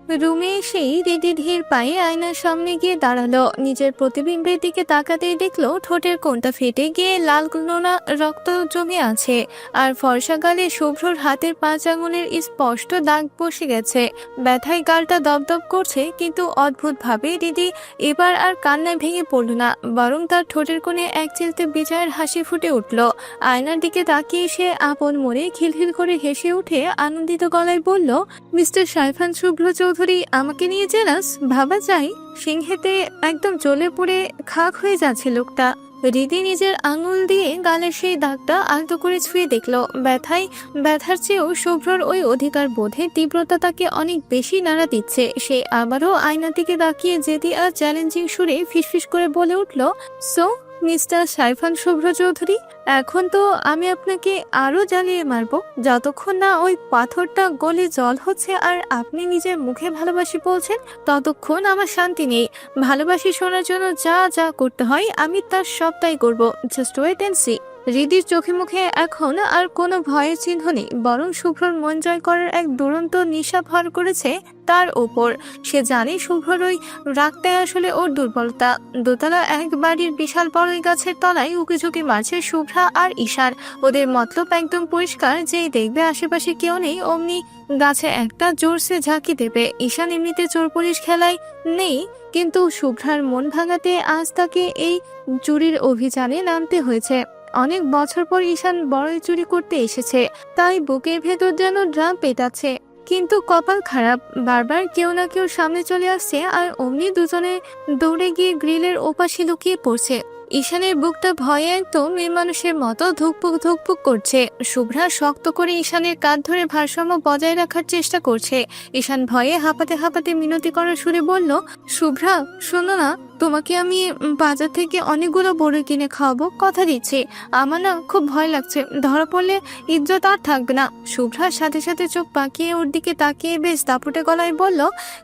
রুমে এসেই রিদি ধীর পায়ে আয়নার সামনে গিয়ে দাঁড়ালো। নিজের প্রতিবিম্বের দিকে তাকাতেই দেখলো ঠোঁটের কোণটা ফেটে গিয়ে লাল নোনা রক্ত জমে আছে, আর ফর্সা গালে শুভ্রর হাতের 5 আঙুলের স্পষ্ট দাগ বসে গেছে। ব্যথায় গালটা দপদপ করছে, কিন্তু অদ্ভুতভাবে রিদি এবার আর কান্নায় ভেঙে পড়ল না, বরং তার ঠোঁটের কোণে এক চিলতে বিজয়ের হাসি ফুটে উঠল। আয়নার দিকে তাকিয়ে সে আপন মনে খিলখিল করে হেসে উঠে আনন্দিত গলায় বলল, মিস্টার সাইফান শুভ্র চৌধুরী আমাকে নিয়ে জেলাস? ভাবা যায়। সিংহেতে একদম জ্বলে পুড়ে খাক হয়ে যাচ্ছে লোকটা। রিদি নিজের আঙুল দিয়ে গালের সেই দাগটা আলতো করে ছুঁয়ে দেখলো। ব্যথার চেয়েও শুভ্রর ওই অধিকার বোধের তীব্রতা তাকে অনেক বেশি নাড়া দিচ্ছে। সে আবারও আয়নার দিকে তাকিয়ে জেদি আর চ্যালেঞ্জিং সুরে ফিসফিস করে বলে উঠল, সো মিস্টার সাইফান শুভ্র চৌধুরী, এখন তো আমি আপনাকে আরো জ্বালিয়ে মারবো। যতক্ষণ না ওই পাথরটা গলে জল হচ্ছে আর আপনি নিজের মুখে ভালোবাসি বলছেন, ততক্ষণ আমার শান্তি নেই। ভালোবাসি শোনার জন্য যা যা করতে হয় আমি তার সবটাই করব। Just wait and see. হৃদির চোখে মুখে এখন আর কোনো ভয়ের চিহ্ন নেই, বরং শুভ্রর মন জয় করার এক দুরন্ত নেশা ভর করেছে তার ওপর। সে জানে শুভ্রর ওই রাগটাই আসলে ওর দুর্বলতা। দোতলা এক বাড়ির বিশাল বড়ই গাছের তলায় উকিঝুঁকি মারছে শুভ্রা আর ঈশান। ওদের মতলব একদম পরিষ্কার, যেই দেখবে আশেপাশে কেউ নেই অমনি গাছে একটা জোরসে ঝাঁকি দেবে। ঈশান এমনিতে চোর পুলিশ খেলায় নেই, কিন্তু শুভ্রার মন ভাঙাতে আজ তাকে এই চুরির অভিযানে নামতে হয়েছে। অনেক বছর পর ঈশান বড়ই চুরি করতে এসেছে, তাই বুকের ভেতর যেন ড্রাম পেটাচ্ছে। কিন্তু কপাল খারাপ, বারবার কেউ না কেউ সামনে চলে আসছে, আর অমনি দুজনে দৌড়ে গিয়ে গ্রিলের ওপাশে লুকিয়ে পড়ছে। ঈশানের বুকটা ভয়ে একদম মেয়ে মানুষের মতো ধুকপুক ধুকপুক করছে। শুভ্রা শক্ত করে ঈশানের কাঁধ ধরে ভারসাম্য বজায় রাখার চেষ্টা করছে। ঈশান ভয়ে হাঁপাতে হাঁপাতে মিনতি করার সুরে বলল, শুভ্রা শোনো না, তোমাকে আমি বাজার থেকে অনেকগুলো বড়ি কিনে খাওয়াবো, কথা দিচ্ছি। আমার না খুব ভয় লাগছে, ধরা পড়লে ইজ্জত আর থাকবে না। শুভ্রার সাথে সাথে চোখ পাকিয়ে ওর দিকে তাকিয়ে বেশ দাপুটে গলায় বলল,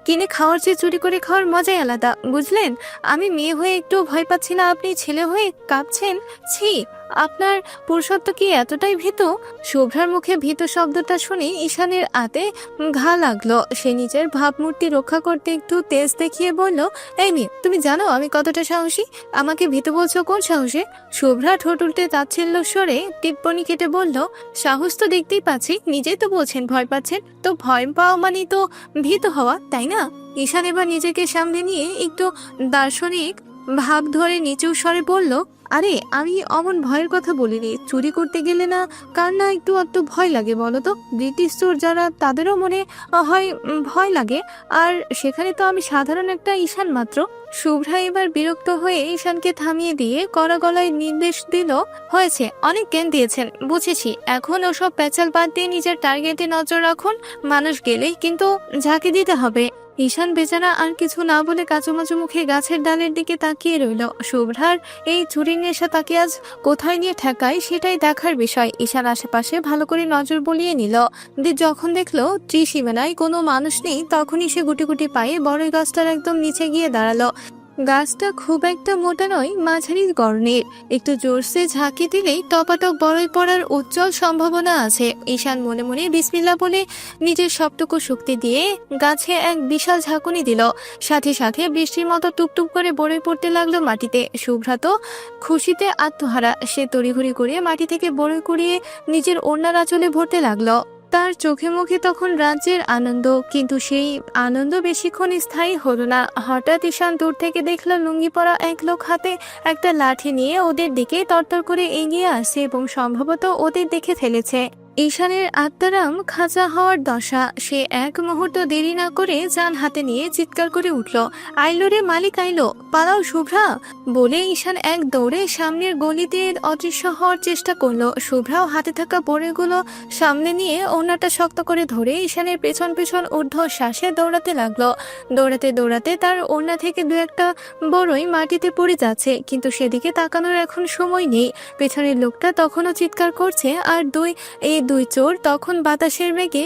কিনে খাওয়ার চেয়ে চুরি করে খাওয়ার মজাই আলাদা, বুঝলেন? আমি মেয়ে হয়ে একটু ভয় পাচ্ছি না, আপনি ছেলে হয়ে কাঁপছেন। ছি, আপনার পুরুষত্ব কি এতটাই ভীতু? শুভ্রার মুখে ভীত শব্দটা শুনে ঈশানের আতে ঘা লাগলো। সে নিজের ভাবমূর্তি রক্ষা করতে একটু তেজ দেখিয়ে বলল, এই মেয়ে, তুমি জানো আমি কতটা সাহসী? আমাকে ভীতু বলছো কোন সাহসে? শুভ্রা ঠোঁট উল্টে তাচ্ছিল্য স্বরে টিপ্পনি কেটে বলল, সাহস তো দেখতেই পাচ্ছি, নিজেই তো বলছেন ভয় পাচ্ছেন, তো ভয় পাওয়া মানে তো ভীত হওয়া, তাই না? ঈশান এবার নিজেকে সামনে নিয়ে একটু দার্শনিক ভাব ধরে নিচু স্বরে বলল, আরে আমি অমন ভয়ের কথা বলিনি। চুরি করতে গেলে না কার না একটু একটু ভয় লাগে বলো তো? ব্রিটিশ চোর যারা তাদেরও মনে হয় ভয় লাগে, আর সেখানে তো আমি সাধারণ একটা ঈশান মাত্র। শুভ্রা এবার বিরক্ত হয়ে ঈশানকে থামিয়ে দিয়ে কড়া গলায় নির্দেশ দিল, হয়েছে, অনেক জ্ঞান দিয়েছেন, বুঝেছি। এখন ওসব প্যাচাল বাদ দিয়ে নিজের টার্গেটে নজর রাখুন। মানুষ গেলেই কিন্তু ঝাঁকি দিতে হবে। ঈশান বেচারা আর কিছু না বলে কাচুমাচু মুখে গাছের ডালের দিকে তাকিয়ে রইল। শুভ্রার এই চুরির নেশা তাকে আজ কোথায় নিয়ে ঠেকায় সেটাই দেখার বিষয়। ঈশান আশেপাশে ভালো করে নজর বলিয়ে নিল। যখন দেখলো ত্রিসীমানায় কোনো মানুষ নেই, তখনই সে গুটি গুটি পায়ে বড়ই গাছটার একদম নিচে গিয়ে দাঁড়ালো। গাছটা খুব একটা মোটা নয়, মাঝারি গড়নের। একটু জোরসে ঝাঁকি দিলেই টপাটপ বড়ই পড়ার উজ্জ্বল সম্ভাবনা আছে। ঈশান মনে মনে বিসমিল্লাহ বলে নিজের সবটুকু শক্তি দিয়ে গাছে এক বিশাল ঝাঁকুনি দিল। সাথে সাথে বৃষ্টির মতো টুপটুপ করে বড়ই পড়তে লাগলো মাটিতে। শুভ্রা তো খুশিতে আত্মহারা, সে তড়িঘড়ি করে মাটি থেকে বড়ই কুড়িয়ে নিজের ওড়নার আঁচলে ভরতে লাগলো। তার চোখে মুখে তখন রাজ্যের আনন্দ, কিন্তু সেই আনন্দ বেশিক্ষণ স্থায়ী হলো না। হঠাৎ ঈশান দূর থেকে দেখলো লুঙ্গি পরা এক লোক হাতে একটা লাঠি নিয়ে ওদের দিকে তরতর করে এগিয়ে আসে, এবং সম্ভবত ওদের দেখে ফেলেছে। ঈশানের আত্মারাম খাঁচা হওয়ার দশা। সে এক মুহূর্ত দেরি না করে যান হাতে নিয়ে চিৎকার করে উঠল, আইলো রে মালিক আইলো, পালাও শুভ্রা! বলে ঈশান এক দৌড়ে সামনের গলিতে অদৃশ্য হওয়ার চেষ্টা করলো। শুভ্রাও হাতে থাকা বড়িগুলো সামনে নিয়ে ওড়নাটা শক্ত করে ধরে ঈশানের পেছন পেছন ঊর্ধ্ব শ্বাসে দৌড়াতে লাগলো। দৌড়াতে দৌড়াতে তার ওড়না থেকে দু একটা বড়ই মাটিতে পড়ে যাচ্ছে, কিন্তু সেদিকে তাকানোর এখন সময় নেই। পেছনের লোকটা তখনও চিৎকার করছে, আর এই দুই চোর তখন বাতাসের বেগে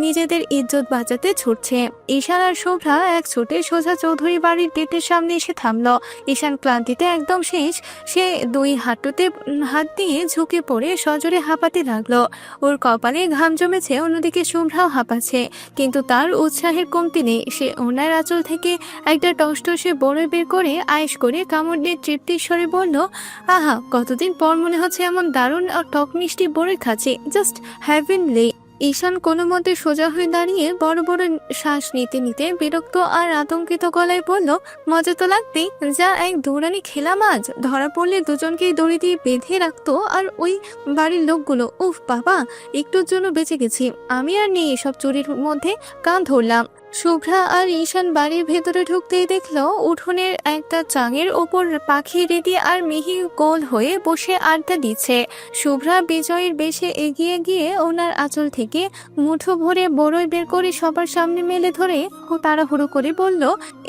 নিজেদের ইজ্জত বাঁচাতে ছুটছে। ঈশান আর শুভ্রা এক ছুটে সোজা চৌধুরী বাড়ির গেটের সামনে এসে থামলো। ঈশান ক্লান্তিতে একদম শেষ, সে দুই হাঁটুতে হাত দিয়ে ঝুঁকে পড়ে সজোরে হাঁপাতে লাগলো। ওর কপালে ঘাম জমেছে, অন্যদিকে শুভ্রাও হাঁপাচ্ছে, কিন্তু তার উৎসাহের কমতি নেই। সে ওনার আঁচল থেকে একটা টসটসে বড়ই বের করে আয়েশ করে কামড় দিয়ে তৃপ্তির স্বরে বলল, আহা, কতদিন পর মনে হচ্ছে এমন দারুণ আর টক মিষ্টি বড়ই খাচ্ছি, জাস্ট হ্যাভেনলি। ঈশান কোনো মতে সোজা হয়ে দাঁড়িয়ে বড় বড় শ্বাস নিতে নিতে বিরক্ত আর আতঙ্কিত গলায় বলল, মজা তো লাগবেই, যা এক দৌড়ানি খেলাম আজ। ধরা পড়লে দুজনকেই দড়ি দিয়ে বেঁধে রাখতো, আর ওই বাড়ির লোকগুলো, উফ বাবা, একটুর জন্য বেঁচে গেছি। আমি আর নেই এসব চুরির মধ্যে, কান ধরলাম। শুভ্রা আর ঈশান বাড়ির ভেতরে ঢুকতেই দেখলো উঠোনের একটা চাঙের ওপর পাখি রেডি আর মিহি গোল হয়ে বসে আড্ডা দিচ্ছে। শুভ্রা বিজয়ের বেশে এগিয়ে গিয়ে ওনার আঁচল থেকে মুঠো ভরে বড়ই বের করে সবার সামনে মেলে ধরে তাড়াহুড়ো করে বলল,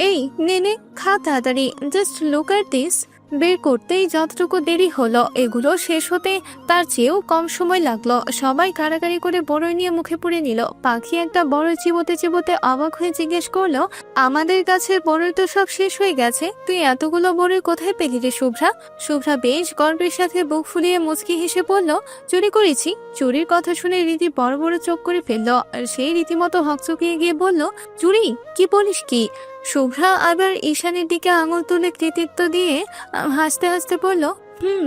এই নে নে, খা তাড়াতাড়ি, জাস্ট লুক এট দিস। বের করতেই যতটুকু দেরি হলো, এগুলো শেষ হতে তার চেয়েও কম সময় লাগলো। সবাই কাড়াকাড়ি করে বড়ই নিয়ে মুখে পুড়ে নিল। পাখি একটা বড়ই চিবোতে চিবোতে অবাক হয়ে জিজ্ঞেস করলো, আমাদের কাছে বড়ই তো সব শেষ হয়ে গেছে, তুই এতগুলো বড়ই কোথায় পেলি রে শুভ্রা? শুভ্রা বেশ গর্বের সাথে বুক ফুলিয়ে মুচকি হেসে বলল, চুরি করেছি। চুরির কথা শুনে রীতি বড় বড় চোখ করে ফেললো, আর সেই রীতিমতো হকচকিয়ে গিয়ে বলল, চুরি? কি বলিস কি? শুভ্রা আবার ঈশানের দিকে আঙুল তুলে কৃতিত্ব দিয়ে হাসতে হাসতে বলল,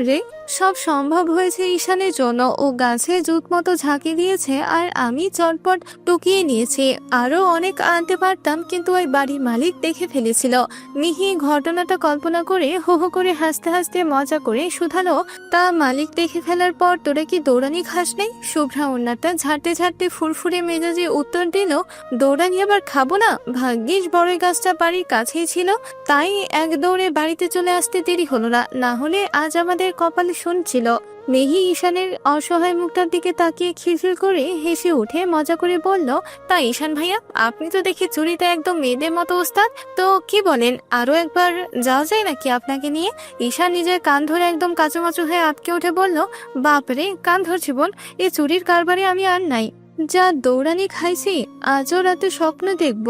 রে, সব সম্ভব হয়েছে ঈশানের জন্য। ও গাছে জুত মতো ঝাঁকি দিয়েছে আর আমি চটপট টুকিয়ে নিয়েছি। আরো অনেক আনতে পারতাম, কিন্তু ওই বাড়ির মালিক দেখে ফেলেছিল। মিহি ঘটনাটা কল্পনা করে হো হো করে হাসতে হাসতে মজা করে শুধালো, তা মালিক দেখে ফেলার পর তোরা কি দৌড়ানি খাস নেই? শুভ্রা ওনারটা ঝাড়তে ঝাড়তে ফুরফুরে মেজাজে উত্তর দিল, দৌড়ানি আবার খাবো না? ভাগ্যিস বড়ই গাছটা বাড়ির কাছেই ছিল, তাই এক দৌড়ে বাড়িতে চলে আসতে দেরি হলো না, না হলে আজ আমাদের কপালে শুনছিল। মেহি ঈশানের অসহায় মুখটার দিকে তাকিয়ে খিলখিল করে হেসে উঠে মজা করে বলল, তা ঈশান ভাইয়া, আপনি তো দেখি চুরিতে একদম মেয়েদের মতো ওস্তাদ, তো কি বলেন, আরো একবার যাওয়া যায় নাকি আপনাকে নিয়ে? ঈশান নিজের কান ধরে একদম কাচুমাচু হয়ে আটকে উঠে বলল, বাপরে, কান ধরছি বোন, এই চুরির কারবারে আমি আর নাই। যা দৌড়ানি খাইছি, আজও রাতে স্বপ্ন দেখব।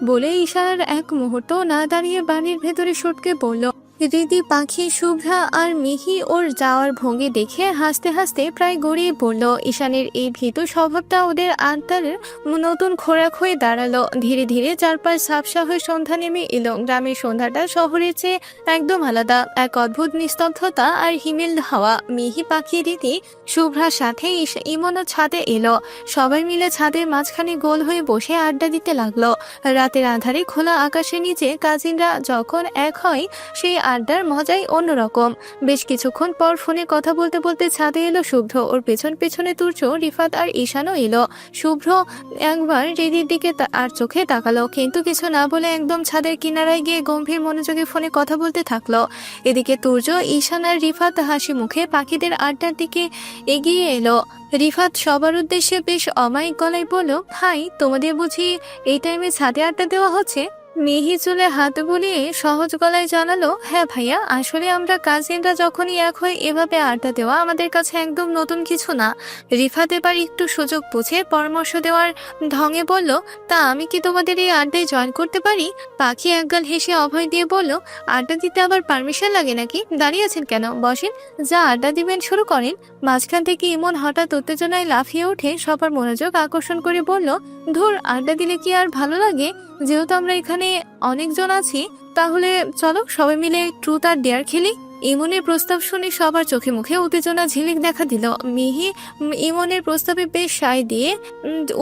বলে ঈশানের এক মুহূর্ত না দাঁড়িয়ে বাড়ির ভেতরে সটকে পড়ল। রীতি, পাখি, শুভ্রা আর মিহি ওর যাওয়ার ভঙ্গি দেখে হাসতে হাসতে প্রায় গড়িয়ে পড়ল। ঈশানের এই ভীতু স্বভাবটা ওদের আত্মার নতুন খোরাক হয়ে দাঁড়ালো। ধীরে ধীরে চারপাশ ঝাপসা হয়ে সন্ধ্যা নেমে এলো। গ্রামের সন্ধ্যাটা শহরের চেয়ে একদম আলাদা, এক অদ্ভুত নিস্তব্ধতা আর হিমেল হাওয়া। মিহি, পাখি, রীতি, শুভ্রার সাথে ইমনও ছাদে এলো। সবাই মিলে ছাদের মাঝখানে গোল হয়ে বসে আড্ডা দিতে লাগলো। রাতের আধারে খোলা আকাশের নিচে কাজিনরা যখন এক হয়, সেই আড্ডার মজাই অন্যরকম। বেশ কিছুক্ষণ পর ফোনে কথা বলতে বলতে ছাদে এলো শুভ্র। ওর পেছন পেছনে তুর্য, রিফাত আর ঈশানও এলো। শুভ্র একবার রেডির দিকে আর চোখে তাকালো, কিন্তু কিছু না বলে একদম ছাদের কিনারায় গিয়ে গম্ভীর মনোযোগে ফোনে কথা বলতে থাকলো। এদিকে তুর্য, ঈশান আর রিফাত হাসি মুখে পাখিদের আড্ডার দিকে এগিয়ে এলো। রিফাত সবার উদ্দেশ্যে বেশ অমায়িক গলায় বলল, ভাই, তোমাদের বুঝি এই টাইমে ছাদে আড্ডা দেওয়া হচ্ছে? মিহি চুলে হাত বুলিয়ে সহজ গলায় জানালো, হ্যাঁ ভাইয়া, আসলে আমরা কাজিনরা যখনই এক হই এভাবে আড্ডা দেওয়া আমাদের কাছে একদম নতুন কিছু না। রিফাত এবার একটু সুযোগ বুঝে পরামর্শ দেওয়ার ঢঙে বলল, তা আমি কি তোমাদের এই আড্ডায় জয়েন করতে পারি? পাখি একগাল হেসে অভয় দিয়ে বলল, আড্ডা দিতে আবার পারমিশন লাগে নাকি? দাঁড়িয়ে আছেন কেন, বসেন, যা আড্ডা দিবেন শুরু করেন। মাঝখান থেকে ইমন হঠাৎ উত্তেজনায় লাফিয়ে উঠে সবার মনোযোগ আকর্ষণ করে বলল, ধুর, আড্ডা দিলে কি আর ভালো লাগে? যেহেতু আমরা এখানে অনেকজন আছি, তাহলে চলো সবাই মিলে ট্রুথ আর ডেয়ার খেলি। ইমনের প্রস্তাব শুনে সবার চোখে মুখে উত্তেজনা ঝিলিক দেখা দিল। মিহি ইমনের প্রস্তাবে বেশ সায় দিয়ে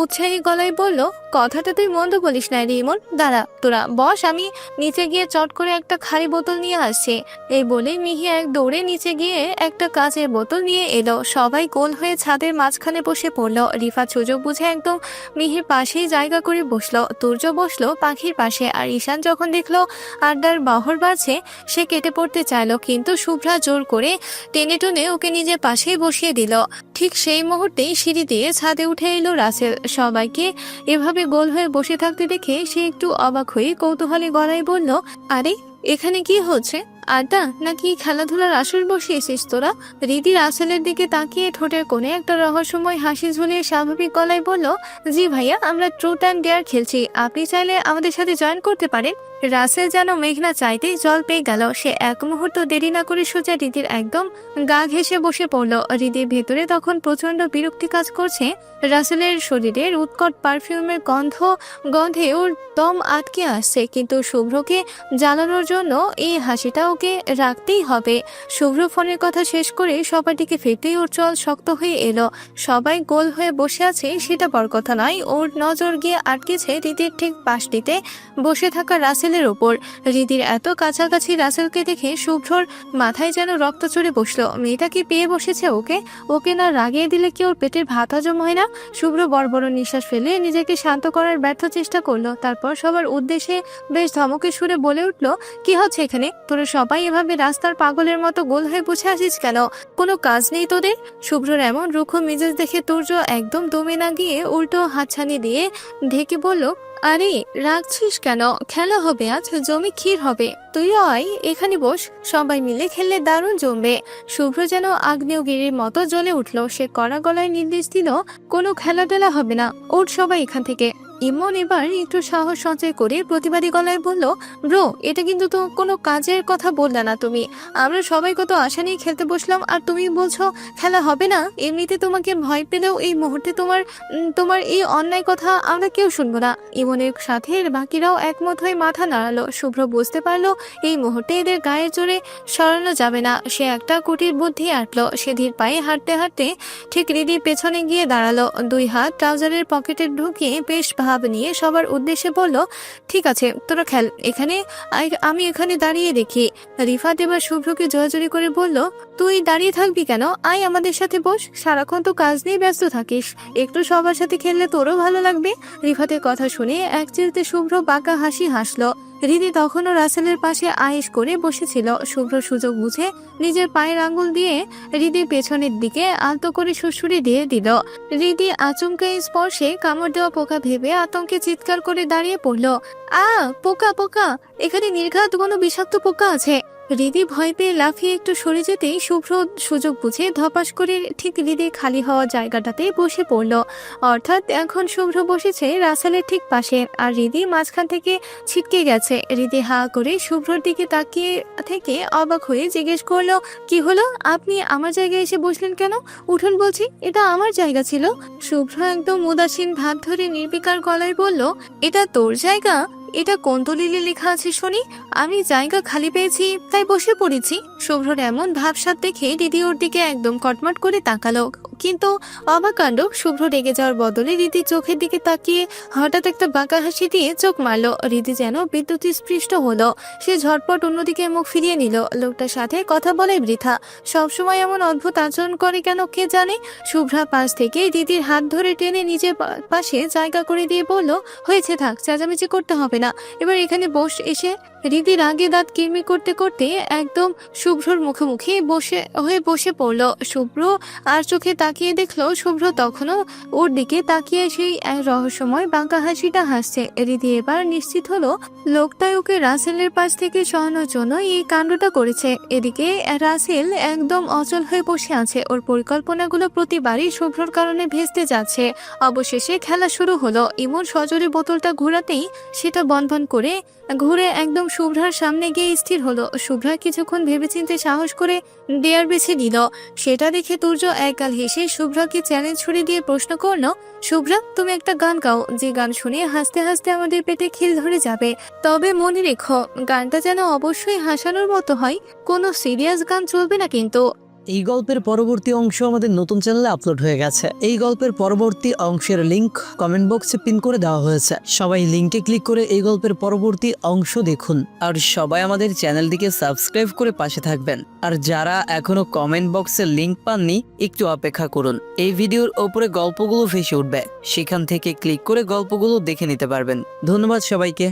উৎসাহী গলায় বলল, কথাটা তুই মন্দ বলিস না রে ইমন, দাঁড়া, তোরা বস, আমি নিচে গিয়ে চট করে একটা খালি বোতল নিয়ে আসছি। এই বলে মিহি এক দৌড়ে নিচে গিয়ে একটা কাচের বোতল নিয়ে এলো। সবাই গোল হয়ে ছাদের মাঝখানে বসে পড়লো। রিফাত সুযোগ বুঝে একদম মিহির পাশেই জায়গা করে বসলো। তুর্য বসলো পাখির পাশে। আর ঈশান যখন দেখলো আড্ডার বহর বাড়ছে, সে কেটে পড়তে চাইলো, কিন্তু শুভ্রা জোর করে টেনে টুনে ওকে নিজের পাশেই বসিয়ে দিল। ঠিক সেই মুহূর্তেই সিঁড়ি দিয়ে ছাদে উঠে এলো রাসেল। সবাইকে এভাবে গোল হয়ে বসে থাকতে দেখে সে একটু অবাক হয়ে কৌতূহলী গলায় বলল, আরে, এখানে কি হচ্ছে? আড্ডা নাকি খেলাধুলার আসর বসিয়েছিস তোরা? রীতি রাসেলের দিকে তাকিয়ে ঠোঁটের কোণে একটা রহস্যময় হাসি ঝুলিয়ে স্বাভাবিক গলায় বলল, জি ভাইয়া, আমরা ট্রুথ অ্যান্ড ডেয়ার খেলছি, আপনি চাইলে আমাদের সাথে জয়েন করতে পারেন। রাসেল যেন মেঘনা চাইতেই জল পেয়ে গেল। সে এক মুহূর্ত দেরি না করে সোজা রীতির একদম গা ঘেঁষে বসে পড়ল। হৃদির ভেতরে তখন প্রচন্ড বিরক্তি কাজ করছে। রাসেলের শরীরের উৎকট পারফিউমের গন্ধে ওর দম আটকে আসছে, কিন্তু শুভ্রকে জ্বালানোর জন্য এই হাসিটা ওকে রাখতেই হবে। শুভ্র ফোনের কথা শেষ করে সবার দিকে ফিরতেই ওর চল শক্ত হয়ে এলো। সবাই গোল হয়ে বসে আছে সেটা বড় কথা নয়, ওর নজর গিয়ে আটকেছে হৃদির ঠিক পাশটিতে বসে থাকা রাসেলের ওপর। হৃদির এত কাছাকাছি রাসেলকে দেখে শুভ্রর মাথায় যেন রক্ত চড়ে বসলো। মেয়েটা কি পেয়ে বসেছে ওকে? ওকে না রাগিয়ে দিলে কি ওর পেটের ভাত হজম হয় না? শুভ্র বড় বড় নিঃশ্বাস ফেলে নিজেকে শান্ত করার ব্যর্থ চেষ্টা করলো। তারপর সবার উদ্দেশ্যে বেশ ধমকে সুরে বলে উঠলো, কি হচ্ছে এখানে? তোরা সবাই এভাবে রাস্তার পাগলের মতো গোল হয়ে বসে আছিস কেন? কোনো কাজ নেই তোদের? শুভ্রর এমন রুক্ষ মেজাজ দেখে তুর্য একদম দমে না গিয়ে উল্টো হাতছানি দিয়ে ঢেকে বলল, আরে রাখছিস কেন? খেলা হবে আজ, জমি ক্ষীর হবে। তুইও আয়, এখানে বস, সবাই মিলে খেললে দারুণ জমবে। শুভ্র যেন আগ্নেয়গিরির মতো জ্বলে উঠলো। সে কড়া গলায় নির্দেশ দিল, কোনো খেলা টেলা হবে না, ওঠ সবাই এখান থেকে। ইমন এবার একটু সাহস সঞ্চয় করে প্রতিবাদী গলায় বলল, ব্রো, এটা কিন্তু তো কোনো কাজের কথা বললে না তুমি। আমরা সবাই কত আশা নিয়ে খেলতে বসলাম, আর তুমি বলছো খেলা হবে না? এমনিতে তোমাকে ভয় পেলেও এই মুহূর্তে তোমার এই অন্যায় কথা আমরা কেউ শুনবো না। ইমনের সাথে বাকিরাও একমত হয়ে মাথা নাড়ালো। শুভ্র বুঝতে পারলো এই মুহূর্তে এদের গায়ে জোরে সরানো যাবে না। সে একটা কুটির বুদ্ধি আটলো। সে ধীর পায়ে হাঁটতে হাঁটতে ঠিক হৃদির পেছনে গিয়ে দাঁড়ালো। দুই হাত ট্রাউজারের পকেটে ঢুকিয়ে বেশ ভাব নিয়ে সবার উদ্দেশ্যে বলল, ঠিক আছে তোরা খেল, আমি এখানে দাঁড়িয়ে দেখি। রিফাত এবার শুভ্রকে জোরাজোরি করে বলল, তুই দাঁড়িয়ে থাকবি কেন? আয় আমাদের সাথে বস, সারাক্ষণ তো কাজ নিয়ে ব্যস্ত থাকিস, একটু সবার সাথে খেললে তোরও ভালো লাগবে। রিফাতের কথা শুনে এক চিলতে শুভ্র বাঁকা হাসি হাসলো। হৃদি তখনও রাসেলের পাশে আয়েশ করে বসেছিল। শুভ্র সুযোগ বুঝে নিজের পায়ের আঙ্গুল দিয়ে হৃদির পেছনের দিকে আলতো করে সুড়সুড়ি দিয়ে দিল। হৃদি আচমকা এই স্পর্শে কামড় দেওয়া পোকা ভেবে আতঙ্কে চিৎকার করে দাঁড়িয়ে পড়ল। পোকা পোকা, এখানে নির্ঘাত কোনো বিষাক্ত পোকা আছে। হৃদি ভয় পেয়ে লাফিয়ে একটু সরে যেতেই শুভ্র সুযোগ বুঝে ধপাস করে ঠিক হৃদির খালি হওয়া জায়গাটাতে বসে পড়ল। অর্থাৎ এখন শুভ্র বসেছে রাসেলের ঠিক পাশে, আর হৃদি মাঝখান থেকে ছিটকে গেছে। হৃদি হা করে শুভ্রর দিকে তাকিয়ে থেকে অবাক হয়ে জিজ্ঞেস করলো, কি হলো? আপনি আমার জায়গায় এসে বসলেন কেন? উঠুন বলছি, এটা আমার জায়গা ছিল। শুভ্র একদম উদাসীন ভাব ধরে নির্বিকার গলায় বলল, এটা তোর জায়গা? এটা কোন দলিলে লেখা আছে শুনি? আমি জায়গা খালি পেয়েছি তাই বসে পড়েছি। শুভ্রর এমন ভাবসাব দেখে দিদি ওর দিকে একদম কটমট করে তাকালো। কিন্তু অবাক কাণ্ড, শুভ্র রেগে যাওয়ার বদলে রীতির চোখের দিকে তাকিয়ে হঠাৎ একটা বাঁকা হাসি দিয়ে চোখ মারলো। রীতি যেন বিদ্যুৎ স্পৃষ্ট হলো। সে ঝটপট অন্যদিকে মুখ ফিরিয়ে নিল। লোকটার সাথে কথা বলে বৃথা, সবসময় এমন অদ্ভুত আচরণ করে কেন কে জানে। শুভ্রা পাশ থেকে দিদির হাত ধরে টেনে নিজের পাশে জায়গা করে দিয়ে বলল, হয়েছে, থাক, চেঁচামেচি করতে হবে না, এবার এখানে বস। এসে রীতির আগে দাঁত কিরমি করতে করতে একদম শুভ্রর মুখোমুখি বসে পড়ল। শুভ্র আর চোখে তাকিয়ে দেখলো শুভ্র তখনও ওর দিকে তাকিয়ে সেই এক রহস্যময় বাঁকা হাসিটা হাসছে। রীতি এবার নিশ্চিত হলো লোকটাই ওকে রাসেলের পাশ থেকে সরানোর জন্য এই কাণ্ডটা করেছে। এদিকে রাসেল একদম অচল হয়ে বসে আছে। ওর পরিকল্পনাগুলো প্রতিবারই শুভ্রর কারণে ভেস্তে যাচ্ছে। অবশেষে খেলা শুরু হলো। ইমন সজোরে বোতলটা ঘোরাতেই সেটা বনবন করে ঘুরে একদম শুভ্রার সামনে গিয়ে স্থির হলো। শুভ্রা কিছুক্ষণ ভেবেচিন্তে সাহস করে ডেয়ার বেছে নিল। সেটা দেখে তুর্য একগাল হেসে শুভ্রাকে চ্যালেঞ্জ ছুড়ে দিয়ে প্রশ্ন করলো, শুভ্রা, তুমি একটা গান গাও, যে গান শুনে হাসতে হাসতে আমাদের পেটে খিল ধরে যাবে। তবে মনে রেখো, গানটা যেন অবশ্যই হাসানোর মতো হয়, কোনো সিরিয়াস গান চলবে না কিন্তু। এই গল্পের পরবর্তী অংশ আমাদের নতুন চ্যানেলে আপলোড হয়ে গেছে। এই গল্পের পরবর্তী অংশের লিংক কমেন্ট বক্সে পিন করে দেওয়া হয়েছে। সবাই লিংকে ক্লিক করে এই গল্পের পরবর্তী অংশ দেখুন। আর সবাই আমাদের চ্যানেলটিকে সাবস্ক্রাইব করে পাশে থাকবেন। আর যারা এখনো কমেন্ট বক্সে লিংক পাননি, একটু অপেক্ষা করুন। এই ভিডিওর ওপরে গল্পগুলো ভেসে উঠবে, সেখান থেকে ক্লিক করে গল্পগুলো দেখে নিতে পারবেন। ধন্যবাদ সবাইকে।